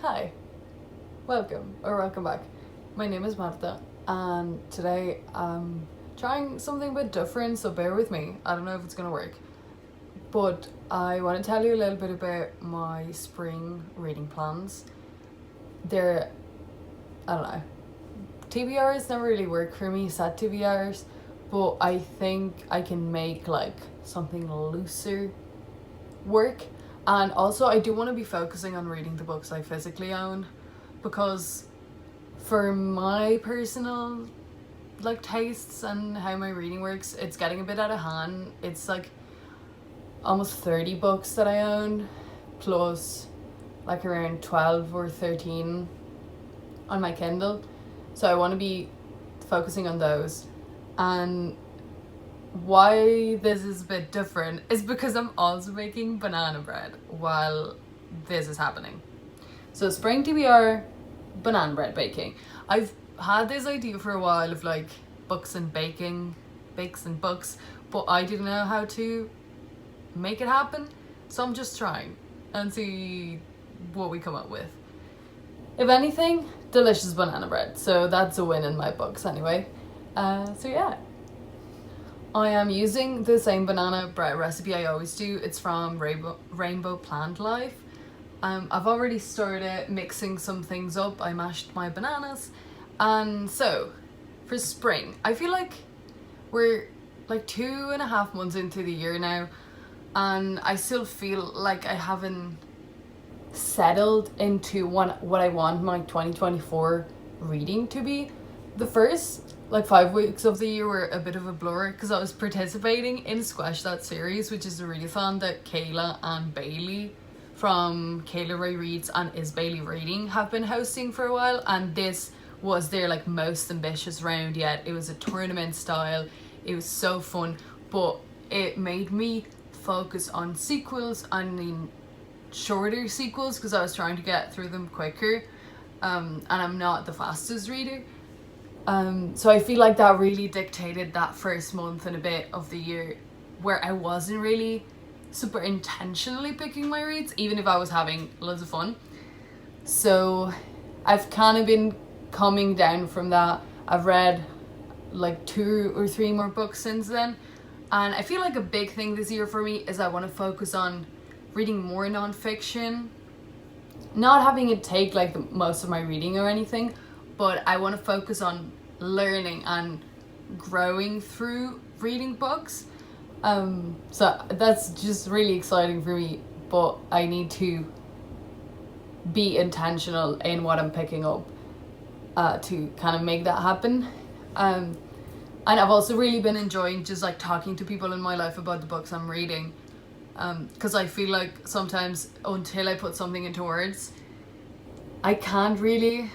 Hi, welcome back. My name is Marta, and today I'm trying something a bit different, so bear with me. I don't know if it's gonna work, but I want to tell you a little bit about my spring reading plans. They're, I don't know, TBRs never really work for me, set TBRs, but I think I can make like something looser work. And also, I do want to be focusing on reading the books I physically own, because for my personal like tastes and how my reading works, it's getting a bit out of hand. It's like almost 30 books that I own, plus like around 12 or 13 on my Kindle. So I want to be focusing on those. And why this is a bit different is because I'm also making banana bread while this is happening. So spring TBR, banana bread baking. I've had this idea for a while of like books and baking, bakes and books, but I didn't know how to make it happen. So I'm just trying and see what we come up with. If anything, delicious banana bread. So that's a win in my books anyway. So yeah. I am using the same banana bread recipe I always do. It's from Rainbow Plant Life. I've already started mixing some things up. I mashed my bananas. And so, for spring, I feel like we're like 2.5 months into the year now, and I still feel like I haven't settled into what I want my 2024 reading to be. The first like 5 weeks of the year were a bit of a blur because I was participating in Squash That Series, which is a readathon that Kayla and Bailey from Kayla Ray Reads and Is Bailey Reading have been hosting for a while, and this was their like most ambitious round yet. It was a tournament style. It was so fun, but it made me focus on sequels. I mean shorter sequels, because I was trying to get through them quicker, and I'm not the fastest reader. So I feel like that really dictated that first month and a bit of the year where I wasn't really super intentionally picking my reads, even if I was having loads of fun. So I've kind of been coming down from that. I've read like 2 or 3 more books since then. And I feel like a big thing this year for me is I want to focus on reading more nonfiction. Not having it take like the most of my reading or anything, but I want to focus on learning and growing through reading books. So that's just really exciting for me, but I need to be intentional in what I'm picking up to kind of make that happen. And I've also really been enjoying just like talking to people in my life about the books I'm reading, because I feel like sometimes until I put something into words, I can't really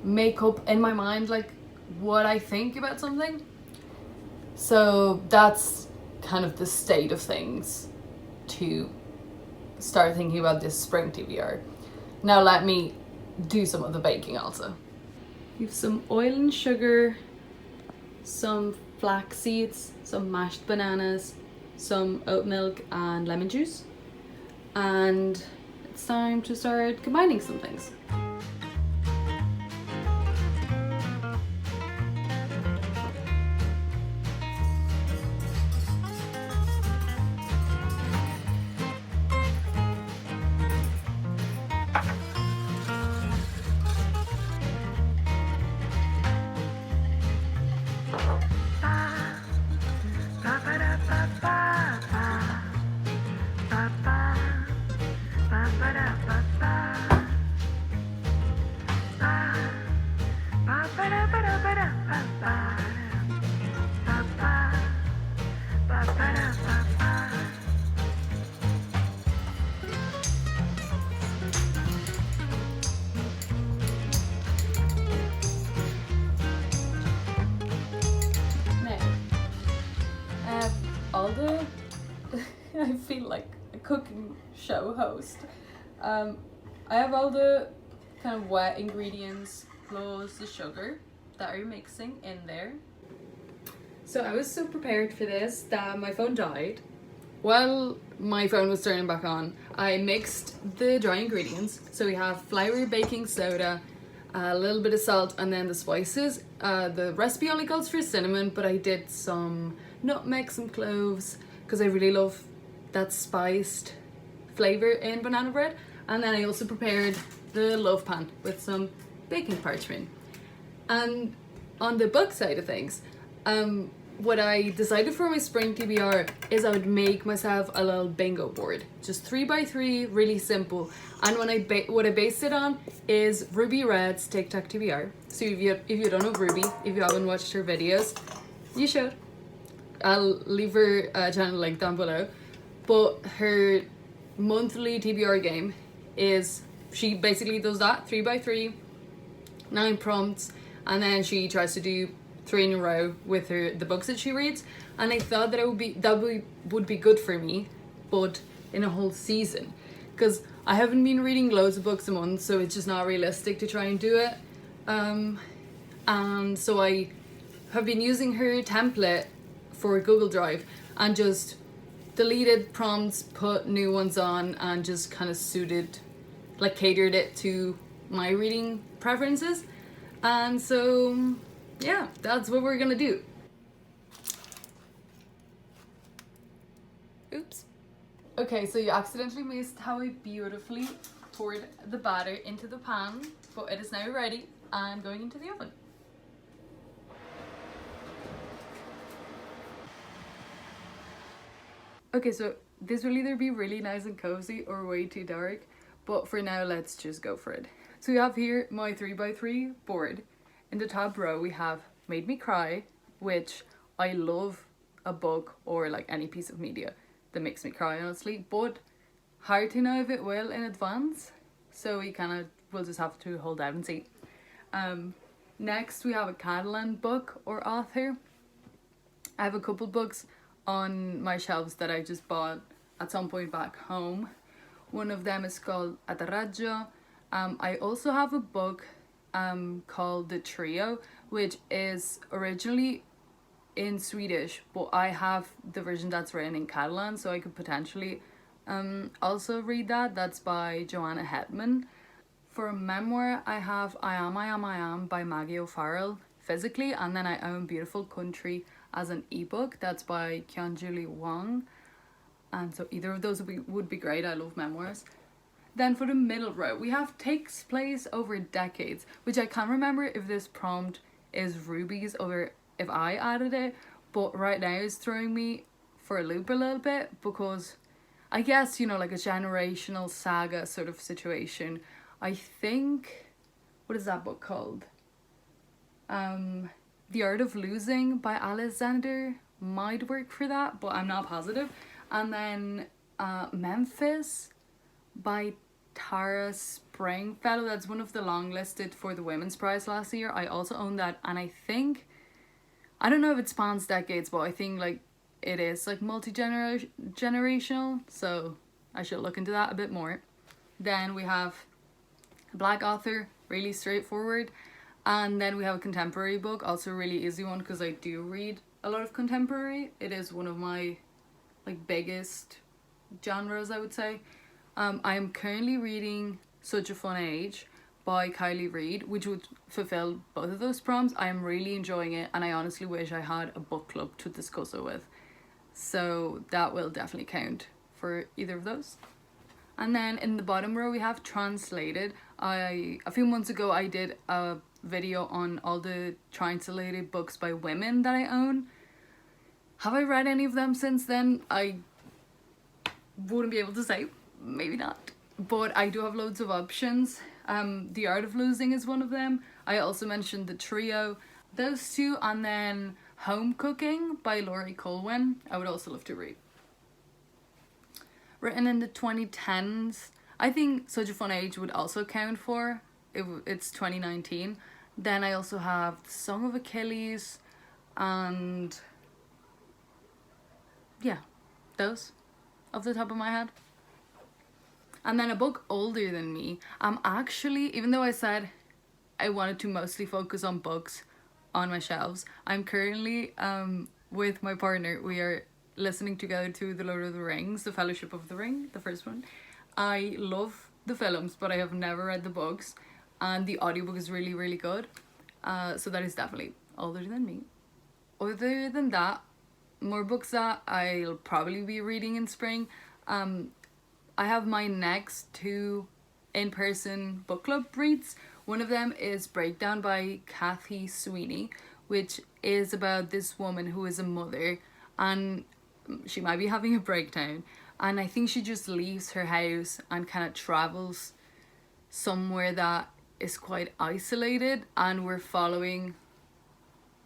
make up in my mind like what I think about something. So that's kind of the state of things to start thinking about this spring TBR. Now let me do some of the baking also. We have some oil and sugar, some flax seeds, some mashed bananas, some oat milk and lemon juice, and it's time to start combining some things. All the I feel like a cooking show host. I have all the kind of wet ingredients plus the sugar that are mixing in there. So I was so prepared for this that my phone died while my phone was turning back on, I mixed the dry ingredients. So we have flour, baking soda, a little bit of salt, and then the spices. The recipe only calls for cinnamon, but I did some nutmeg, some cloves, because I really love that spiced flavor in banana bread. And then I also prepared the loaf pan with some baking parchment. And on the book side of things, what I decided for my spring TBR is I would make myself a little bingo board, just 3x3, really simple. And when what I based it on is Ruby Red's TikTok TBR. So if you don't know Ruby, if you haven't watched her videos, you should. I'll leave her channel link down below. But her monthly TBR game is, she basically does that 3x3, 9 prompts, and then she tries to do 3 in a row with the books that she reads. And I thought that would be good for me, but in a whole season, because I haven't been reading loads of books a month, so it's just not realistic to try and do it. And so I have been using her template for Google Drive and just deleted prompts, put new ones on, and just kind of catered it to my reading preferences. And so yeah, that's what we're gonna do. Oops. Okay, so you accidentally missed how I beautifully poured the batter into the pan, but it is now ready and going into the oven. Okay, so this will either be really nice and cozy or way too dark, but for now, let's just go for it. So we have here my 3x3 board. In the top row, we have Made Me Cry, which I love a book or like any piece of media that makes me cry, honestly, but hard to know if it will in advance. So we'll just have to hold out and see. Next, we have a Catalan book or author. I have a couple books on my shelves that I just bought at some point back home. One of them is called Aterraggio. I also have a book called The Trio, which is originally in Swedish, but I have the version that's written in Catalan, so I could potentially also read that. That's by Joanna Hetman. For a memoir, I have I Am by Maggie O'Farrell physically, and then I own Beautiful Country as an ebook. That's by Kyung-Julie Wang. And so either of those would be great. I love memoirs. Then for the middle row, we have Takes Place Over Decades, which I can't remember if this prompt is Ruby's or if I added it, but right now it's throwing me for a loop a little bit because I guess, like a generational saga sort of situation. I think, what is that book called? The Art of Losing by Alexander might work for that, but I'm not positive. And then Memphis by Tara Springfellow. That's one of the long listed for the Women's Prize last year. I also own that, and I don't know if it spans decades, but I think it is multi-generational, so I should look into that a bit more. Then we have a Black author, really straightforward. And then we have a contemporary book, also a really easy one because I do read a lot of contemporary. It is one of my biggest genres, I would say. I am currently reading Such a Fun Age by Kylie Reid, which would fulfill both of those prompts. I am really enjoying it, and I honestly wish I had a book club to discuss it with. So that will definitely count for either of those. And then in the bottom row we have Translated. A few months ago I did a video on all the translated books by women that I own. Have I read any of them since then? I wouldn't be able to say. Maybe not. But I do have loads of options. The Art of Losing is one of them. I also mentioned The Trio. Those two, and then Home Cooking by Laurie Colwyn. I would also love to read. Written in the 2010s. I think Such a Fun Age would also count for. It's 2019. Then I also have The Song of Achilles, and yeah, those off the top of my head. And then a book older than me. I'm actually, even though I said I wanted to mostly focus on books on my shelves, I'm currently with my partner, we are listening together to The Lord of the Rings, The Fellowship of the Ring, the first one. I love the films, but I have never read the books, and the audiobook is really, really good. So that is definitely older than me. Other than that, more books that I'll probably be reading in spring. I have my next two in-person book club reads. One of them is Breakdown by Kathy Sweeney, which is about this woman who is a mother and she might be having a breakdown, and I think she just leaves her house and kind of travels somewhere that is quite isolated, and we're following,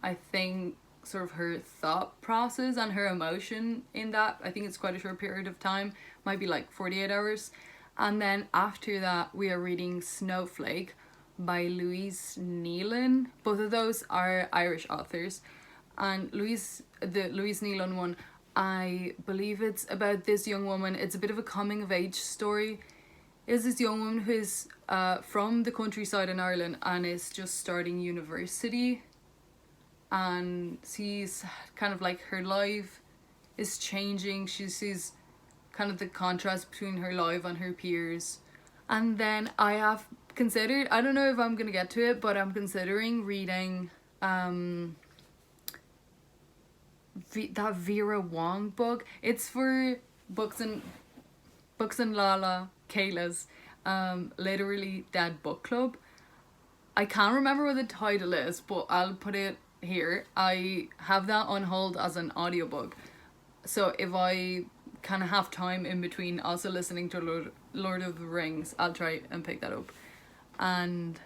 I think, sort of her thought process and her emotion in that. I think it's quite a short period of time, might be like 48 hours. And then after that we are reading Snowflake by Louise Nealon. Both of those are Irish authors, and the Louise Nealon one, I believe it's about this young woman. It's a bit of a coming of age story. Is this young woman who is from the countryside in Ireland and is just starting university, and she's kind of like her life is changing. She sees kind of the contrast between her life and her peers. And then I have considered, I don't know if I'm gonna get to it, but I'm considering reading that Vera Wong book. It's for Books and Lala Kayla's Literally Dead book club. I can't remember what the title is, but I'll put it here. I have that on hold as an audiobook, so if I kind of have time in between also listening to Lord of the Rings, I'll try and pick that up. And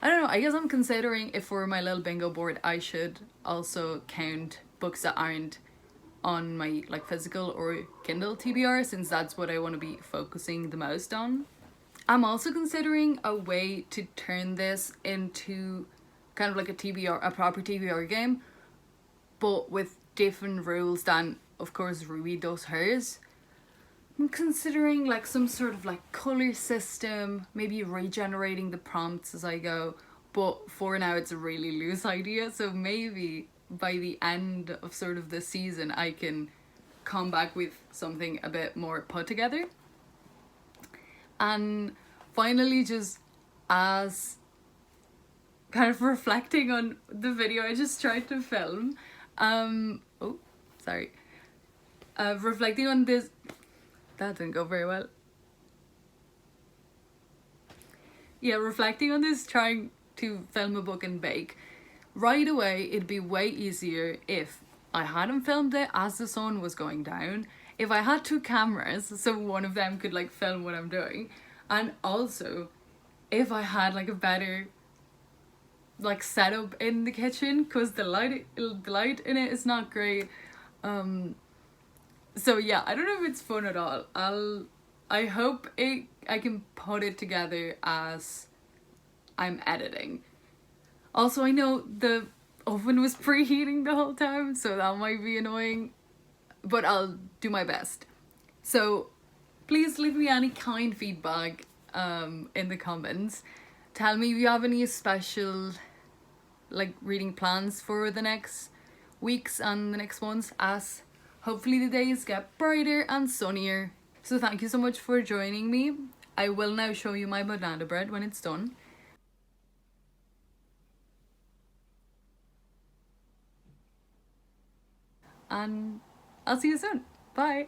I don't know, I guess I'm considering if for my little bingo board I should also count books that aren't on my like physical or Kindle TBR, since that's what I want to be focusing the most on. I'm also considering a way to turn this into kind of like a TBR, a proper TBR game, but with different rules than, of course, Ruby does hers. I'm considering like some sort of like color system, maybe regenerating the prompts as I go, but for now it's a really loose idea, so maybe by the end of sort of the season I can come back with something a bit more put together. And finally, just as kind of reflecting on the video I just tried to film, reflecting on this, that didn't go very well. Yeah, reflecting on this, trying to film a book and bake. Right away, it'd be way easier if I hadn't filmed it as the sun was going down. If I had two cameras, so one of them could like film what I'm doing, and also if I had like a better like setup in the kitchen, because the light in it is not great. So yeah, I don't know if it's fun at all. I hope I can put it together as I'm editing. Also, I know the oven was preheating the whole time, so that might be annoying, but I'll do my best. So please leave me any kind feedback in the comments. Tell me if you have any special like reading plans for the next weeks and the next months, as hopefully the days get brighter and sunnier. So thank you so much for joining me. I will now show you my banana bread when it's done. And I'll see you soon. Bye.